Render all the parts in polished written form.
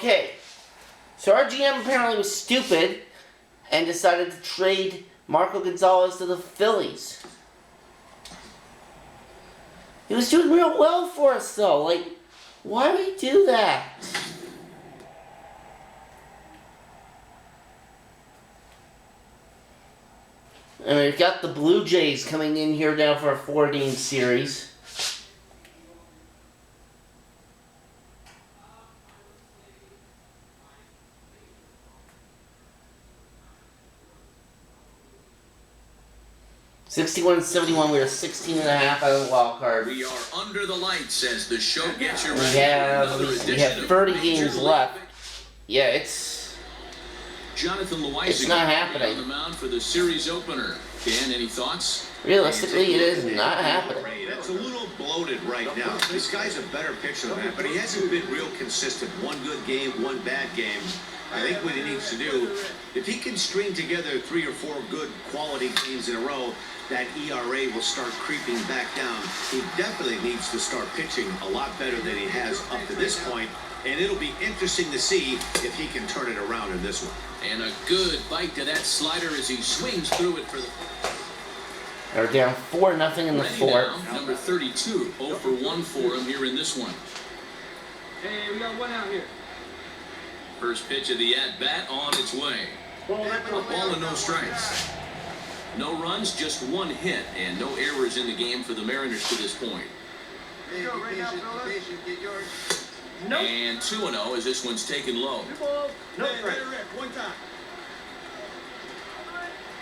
Okay, so our GM apparently was stupid and decided to trade Marco Gonzalez to the Phillies. He was doing real well for us, though. Like, why would he do that? And we've got the Blue Jays coming in here now for a 4-game series. $61-71. We are 16.5 out of the wild card. We are under the lights as the show gets you ready. We have 30 games left. Yeah, it's not happening. On the mound for the series opener. Dan, any thoughts? Realistically, it is not happening. It's a little bloated right now. This guy's a better pitcher than that, but he hasn't been real consistent. One good game, one bad game. I think what he needs to do, if he can string together 3 or 4 good quality games in a row, that ERA will start creeping back down. He definitely needs to start pitching a lot better than he has up to this point, and it'll be interesting to see if he can turn it around in this one. And a good bite to that slider as he swings through it for the... They're down 4-0 in the fourth. Number 32, 0 for 1 for him here in this one. Hey, we got one out here. First pitch of the at-bat on its way. A ball and no strikes. No runs, just 1 hit, and no errors in the game for the Mariners to this point. And 2-0 as this one's taken low.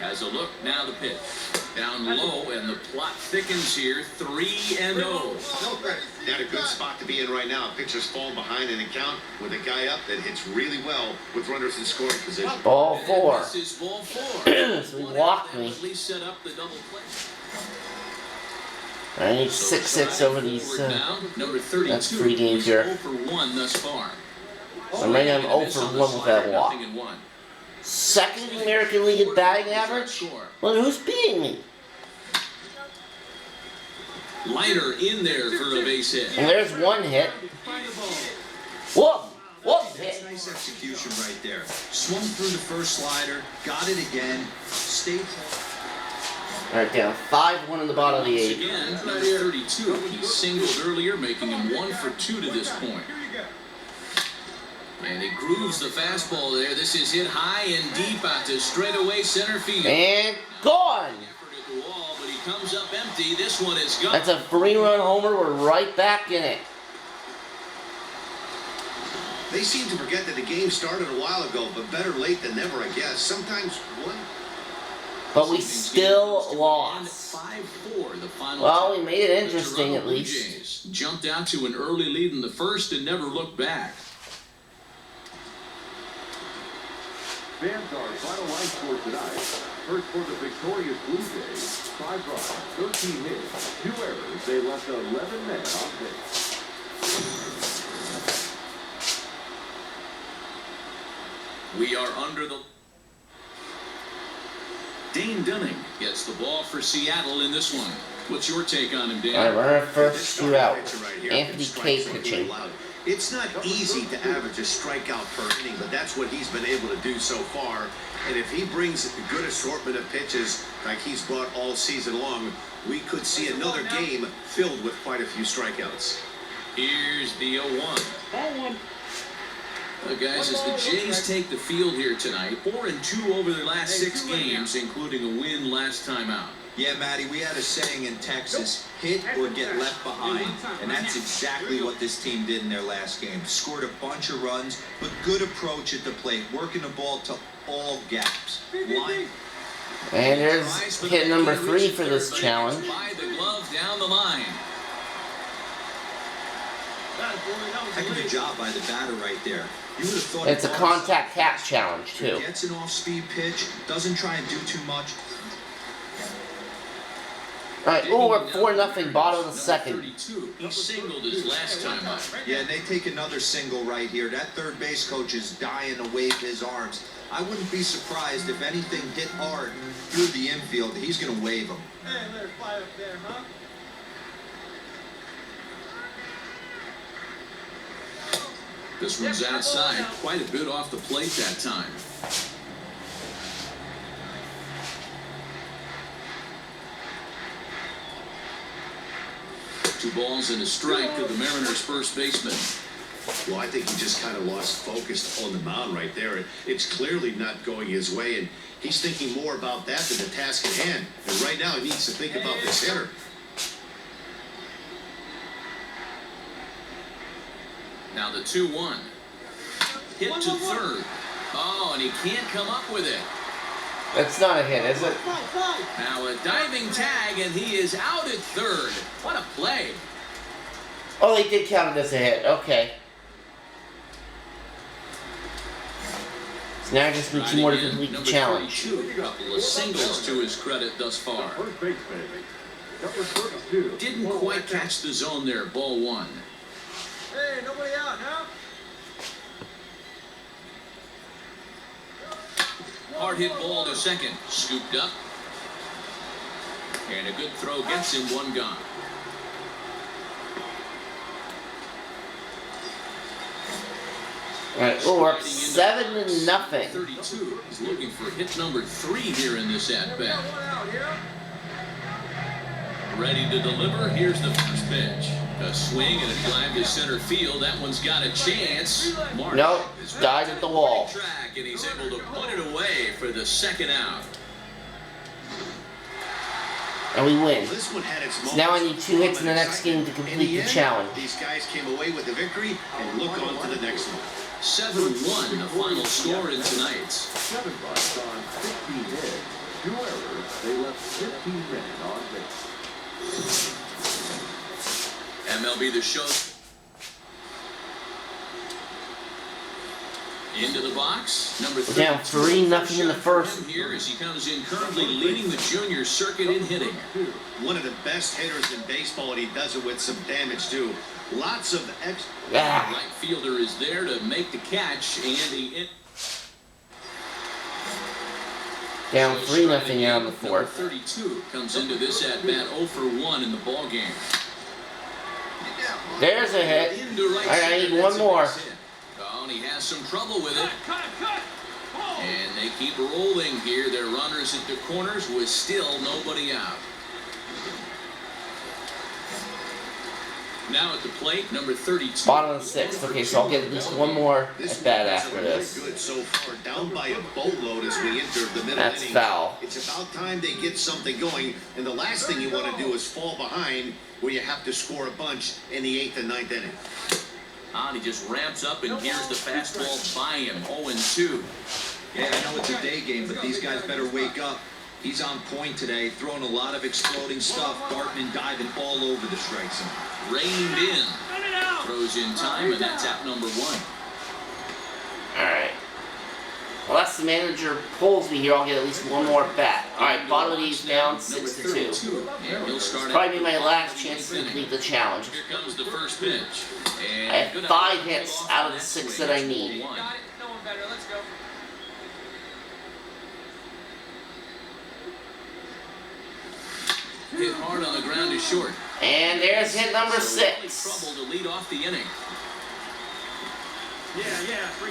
Has a look, now the pitch. Down low, and the plot thickens here, 3-0. Not a good spot to be in right now. Pitcher's falling behind in the count with a guy up that hits really well with runners in scoring position. Ball 4. This is ball 4. So he walked me. At least set up the double play. I need 6 over these. Number 32. That's 3 games here. 0 for 1 thus far. I'm right now, I'm 0 for 1 with that walk. Second American League in batting average? Well, who's beating me? Liner in there for a base hit. And there's 1 hit. Whoa! Whoa! Hit. Nice execution right there. Swung through the first slider, got it again, stayed. Alright, down 5-1 in the bottom of the 8th. Again, number 32. He singled earlier, making him 1 for 2 to this point. And he grooves the fastball there. This is hit high and deep out to straightaway center field. And gone! But he comes up empty. This one is gone. That's a 3-run homer. We're right back in it. They seem to forget that the game started a while ago, but better late than never, I guess. Sometimes what? But we still lost. 5-4, the final. Well, we made it interesting at least. Jumped out to an early lead in the first and never looked back. Fans our final line score tonight. First for the victorious Blue Jays, 5 runs, 13 hits, 2 errors. They left 11 men on base. We are under the... Dane Dunning gets the ball for Seattle in this one. What's your take on him, Dan? Alright, we're our first shootout. Anthony K pitching. It's not easy to average a strikeout per inning, but that's what he's been able to do so far. And if he brings a good assortment of pitches like he's brought all season long, we could see another game filled with quite a few strikeouts. Here's the 0-1. Guys, as the Jays take the field here tonight, 4-2 over their last 6 games, including a win last time out. Yeah, Matty, we had a saying in Texas, hit or get left behind, and that's exactly what this team did in their last game. Scored a bunch of runs, but good approach at the plate, working the ball to all gaps. Line. And there's hit number 3 for this challenge. By the glove down the line. Heck of a job by the batter right there. You would have thought it's a contact catch challenge too. Gets an off-speed pitch, doesn't try and do too much. Alright, oh, we're 4-0, bottom of the second. He singled his last time up. Yeah, and they take another single right here. That third base coach is dying to wave his arms. I wouldn't be surprised if anything hit hard through the infield. He's going to wave them. Hey, there's 5 up there, huh? This one's outside, quite a bit off the plate that time. Two balls and a strike to the Mariners' first baseman. Well, I think he just kind of lost focus on the mound right there. It's clearly not going his way, and he's thinking more about that than the task at hand. And right now, he needs to think about this hitter. Now the 2-1. Hit to third. Oh, and he can't come up with it. That's not a hit, is it? Now a diving tag, and he is out at third. What a play. Oh, they did count it as a hit. Okay. So now I just need 2 more to complete the challenge. A couple of singles to his credit thus far. First baseman, number 32. Didn't quite catch the zone there. Ball 1. Hey, nobody out, huh? Hard hit ball to second. Scooped up. And a good throw gets him 1 gone. Alright, oh, we're up 7-0. 32. He's looking for hit number 3 here in this at-bat. One out here. Ready to deliver. Here's the first pitch. A swing and a drive to center field. That one's got a chance. Mark Nope, is died at the wall. track, and he's able to put it away for the second out. And we win. Well, this one had its So now I need 2 hits in the next game to complete the challenge. These guys came away with the victory and look on to the next one. 7-1, the final score in tonight's. 7 runs on 16 hits, 2 errors. They left 15 men on base. MLB The Show. Into the box. Number 32. We're down 3-0 in the first. Here as he comes in, currently leading the junior circuit in hitting. One of the best hitters in baseball, and he does it with some damage too. Lots of Ah. Right fielder is there to make the catch, and he Down 3-0 now in the Number 4th. 32 comes into this at bat 0 for 1 in the ball game. There's a hit. Into right Alright, I center, need that's one a more. base hit. Oh, and he has some trouble with it. Cut. And they keep rolling here. Their runners at the corners with still nobody out. Now at the plate, number 32. Bottom of the 6th. Okay, so I'll get at least 1 more at bat after this. Good so far, down by a boatload as we enter the middle That's inning. foul. It's about time they get something going, and the last thing you want to do is fall behind where you have to score a bunch in the 8th and 9th inning. And he just ramps up and here's the fastball by him. 0-2. Yeah, I know it's a day game, but these guys better wake up. He's on point today, throwing a lot of exploding stuff, darting and diving all over the strike zone. Reined in. Throws in time, and that's out number 1. Alright. Unless the manager pulls me here, I'll get at least 1 more at bat. Alright, bottom of these down Number 6-2. 32. And he'll start Probably be my out last the chance to inning. complete the challenge. Here comes the first pitch. And I have good 5 out. hits Off out of that the 6 swing. that I need. One. Got it. No one better. Let's go. Hit hard on the ground is short. And there's hit number So really 6. trouble to lead off the inning.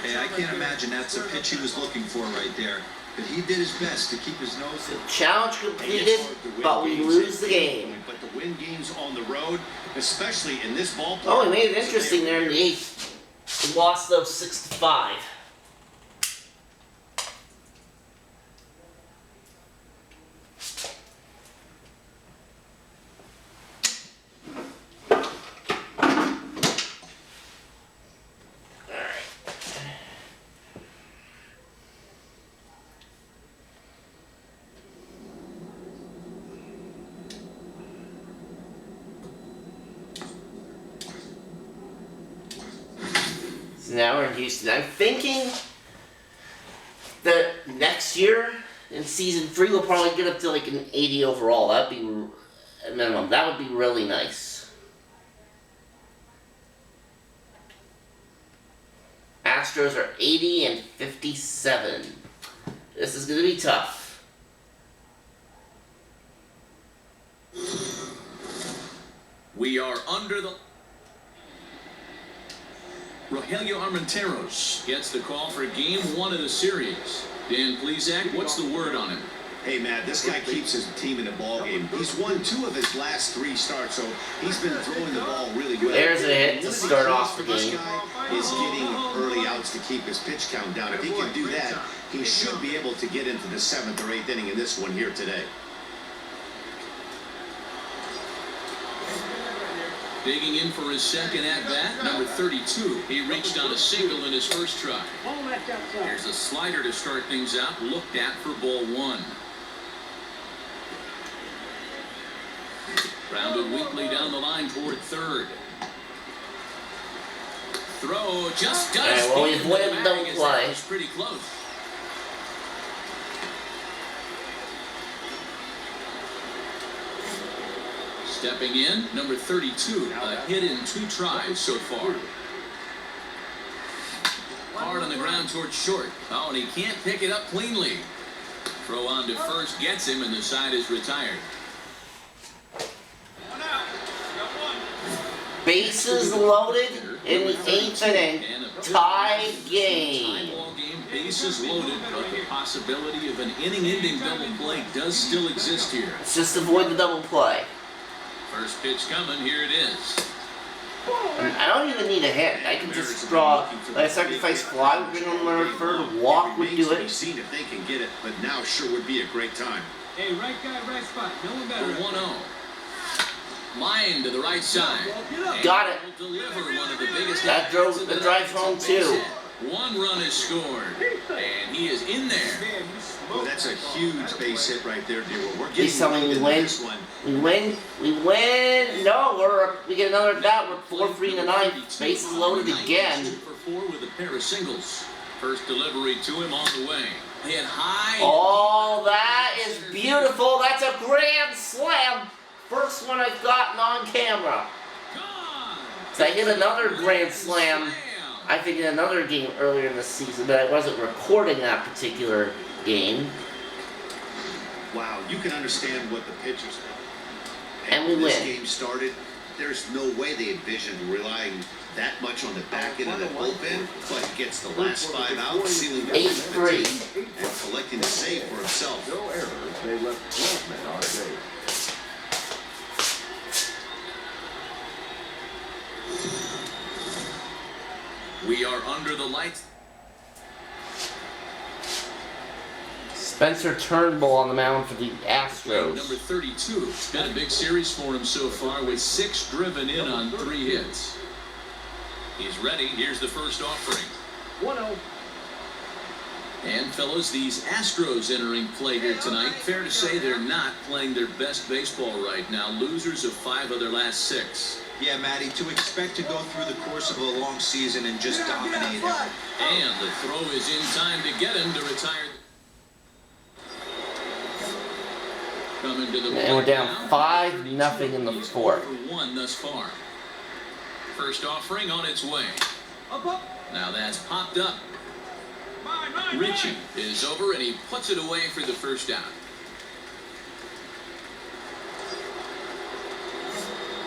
Hey, I can't imagine that's the pitch he was looking for right there. But he did his best to keep his nose in. Challenge completed, but we lose the game. But to win games on the road, especially in this ballpark. Oh, we made it interesting there in the 8th. We lost those 6-5. So now we're in Houston. I'm thinking that next year in season 3 we'll probably get up to like an 80 overall. That'd be a minimum. That would be really nice. Astros are 80 and 57. This is going to be tough. We are under the... Rogelio Armenteros gets the call for game 1 of the series. Dan Plesac, what's the word on him? Hey, Matt, this guy keeps his team in the ball game. He's won 2 of his last 3 starts, so he's been throwing the ball really well. There's a hit to start off the This game. guy is getting early outs to keep his pitch count down. If he can do that, he should be able to get into the 7th or 8th inning in this one here today. Digging in for his second at-bat, number 32. He reached on a single in his first try. Here's a slider to start things out, looked at for ball 1. Grounded weakly down the line toward third. Throw just does. Alright, well, we've won the double bag as play. that was pretty close. Stepping in, number 32, a hit in 2 tries so far. Hard on the ground towards short. Oh, and he can't pick it up cleanly. Throw on to first gets him, and the side is retired. Bases loaded in the 8th inning. Tie game. Tie ball game, bases loaded, but the possibility of an inning-ending double play does still exist here. Let's just avoid the double play. First pitch coming, here it is. I don't even need a hit. I can just draw a sacrifice fly, would bring on the third, walk would do it. Seen if they can get it, but now sure would be a great time. Hey, right guy, right spot. No one The better. 1-0. Line to the right side. Got it. Will deliver one of the biggest That drove the drive home too. 1 run is scored, and he is in there. Man, you Well, smoke. that's a huge base hit right there, dear. We're Please getting tell me we into win. this one. We win. No, we get another at bat. We're 4-3 in the 9th. Bases loaded again. 2 for 4 with a pair of singles. First delivery to him on the way. Hit high. Oh, that is beautiful. That's a grand slam. First one I've gotten on camera. Gone. So I hit another grand slam. I think in another game earlier in the season, but I wasn't recording that particular game. Wow, you can understand what the pitchers thought. And we when this win. game started, there's no way they envisioned relying that much on the back end of the bullpen, but he gets the last 5 outs, sealing the 8-3. and collecting the save for himself. No errors. They left 12 men on base. We are under the lights. Spencer Turnbull on the mound for the Number Astros. 32. It's been a big series for him so far with 6 driven in on 3 hits. He's ready. Here's the first offering. 1-0. And fellas, these Astros entering play here tonight. Fair to say they're not playing their best baseball right now. Losers of 5 of their last 6. Yeah, Matty, to expect to go through the course of a long season and just dominate every. And the throw is in time to get him to retire. Coming to the And we're plate down now. 5-0 in the 4th. 1 thus far. First offering on its way. Up. Now that's popped up. Mine. Richie is over and he puts it away for the first out.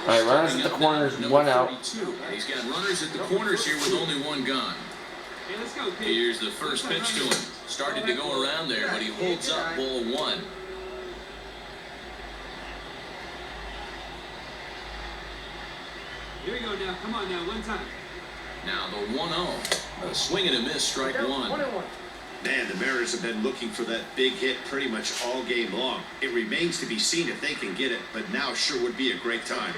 Alright, runners at the corners, Number 1 out. 32. He's got runners at the corners here with only 1 gone. Hey, let's go, kid. Here's the first pitch to him. Started to go around there, but he holds up ball 1. Here we go now. Come on now. One time. Now the 1-0. A swing and a miss, strike 1. Man, the Mariners have been looking for that big hit pretty much all game long. It remains to be seen if they can get it, but now sure would be a great time.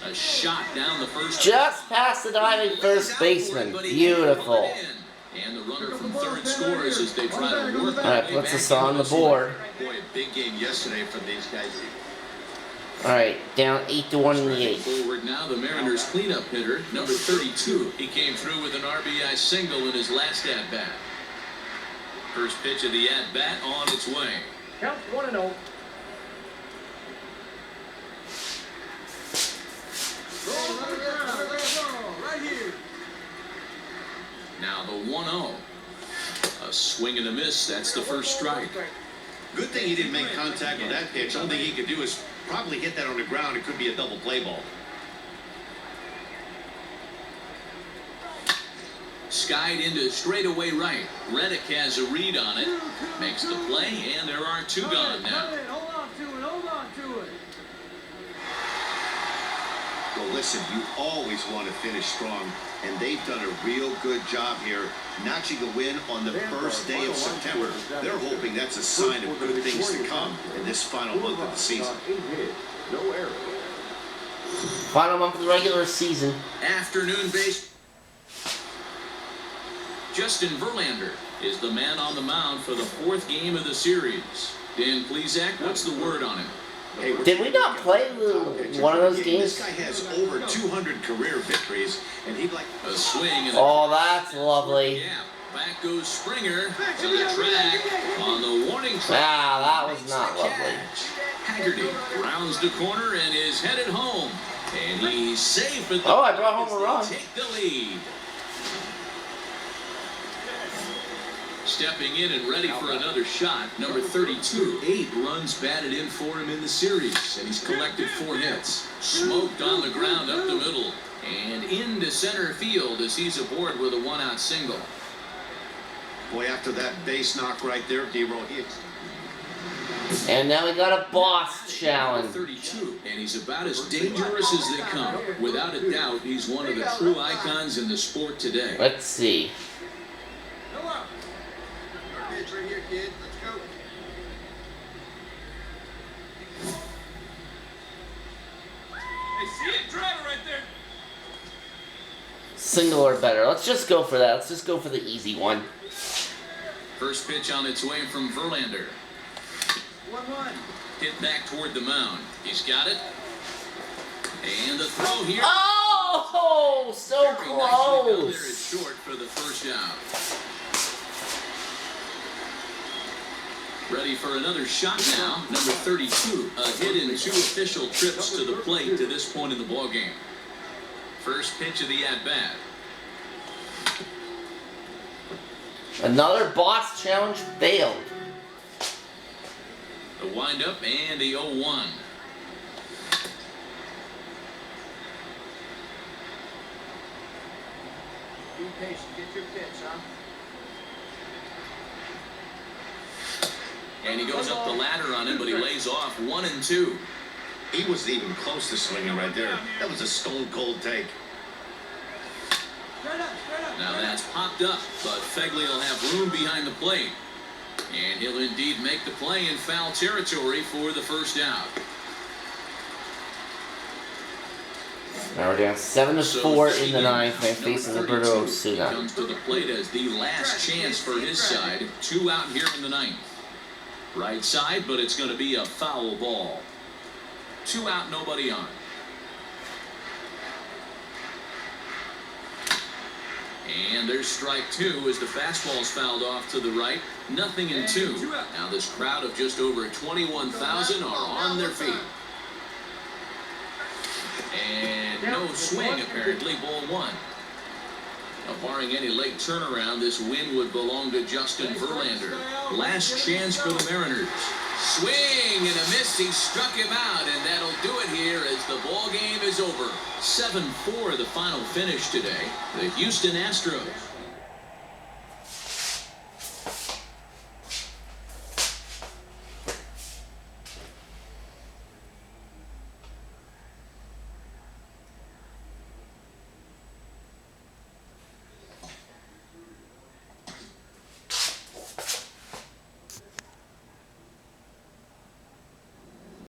A shot down the first. Just past the diving first baseman. Beautiful. And the runner from third scores as they try to work. Alright, puts us on the board. Boy, a big game yesterday from these guys. Alright, down 8-1 in the 8th. Forward now, the Mariners cleanup hitter, number 32. He came through with an RBI single in his last at-bat. First pitch of the at-bat on its way. Count 1-0. Right here. Now the 1-0. A swing and a miss, that's the first strike. Good thing he didn't make contact with that pitch. Only thing he could do is probably hit that on the ground. It could be a double play ball. Skied into straightaway right. Reddick has a read on it. Makes the play, and there are 2 gone now. Hold on to it, hold on to it. Well, listen, you always want to finish strong, and they've done a real good job here, notching a win on the first day of September. They're hoping that's a sign of good things to come in this final month of the season. 8 hits, no errors. Final month of the regular season. Afternoon base. Justin Verlander is the man on the mound for the 4th game of the series. Dan Plesac, what's the word on him? Hey, Did we not play one of those games? This guy has over 200 career victories, and he'd like A swing and Oh, that's lovely. yeah. Back goes Springer to the track on the warning track. Ah, that was Makes not the lovely. catch. Haggerty rounds the corner and is headed home. And he's safe at the Oh, I brought home a run. Take the lead. Stepping in and ready for another shot, number 32. 8 runs batted in for him in the series, and he's collected 4 hits. Smoked on the ground up the middle, and into center field as he's aboard with a 1-out single. boy, after that base knock right there, D-Roll, And now we got a boss challenge. 32, and he's about as dangerous as they come. Without a doubt, he's one of the true icons in the sport today. Let's see. Go up. Pitch right here, kid. Let's go. Hey, see it? Drive it right there. Single or better. Let's just go for that. Let's just go for the easy one. First pitch on its way from Verlander. 1-1. Hit back toward the mound. He's got it. And the throw here. Oh, so Very nicely done there. It's close. short for the first out. Ready for another shot now. Number 32. A hit in 2 official trips to the plate to this point in the ballgame. First pitch of the at-bat. Another boss challenge failed. The windup and the 0-1. Be patient. Get your pitch, huh? And he goes up the ladder on him, but he lays off 1-2. he wasn't even close to swinging right there. That was a stone-cold take. Straight up, straight up. Now that's popped up, but Fegley will have room behind the plate. And he'll indeed make the play in foul territory for the first out. Now we're down 7-4 in the ninth. And Number faces 32 Alberto Osuna. comes to the plate as the last chance for his side. 2 out here in the ninth. Right side, but it's going to be a foul ball. 2 out, nobody on. And there's strike 2 as the fastball's fouled off to the right. 0-2. Now this crowd of just over 21,000 are on their feet. And no swing, apparently, ball 1. Now, barring any late turnaround, this win would belong to Justin Verlander. Last chance for the Mariners. Swing and a miss. He struck him out, and that'll do it here as the ball game is over. 7-4 the final finish today. The Houston Astros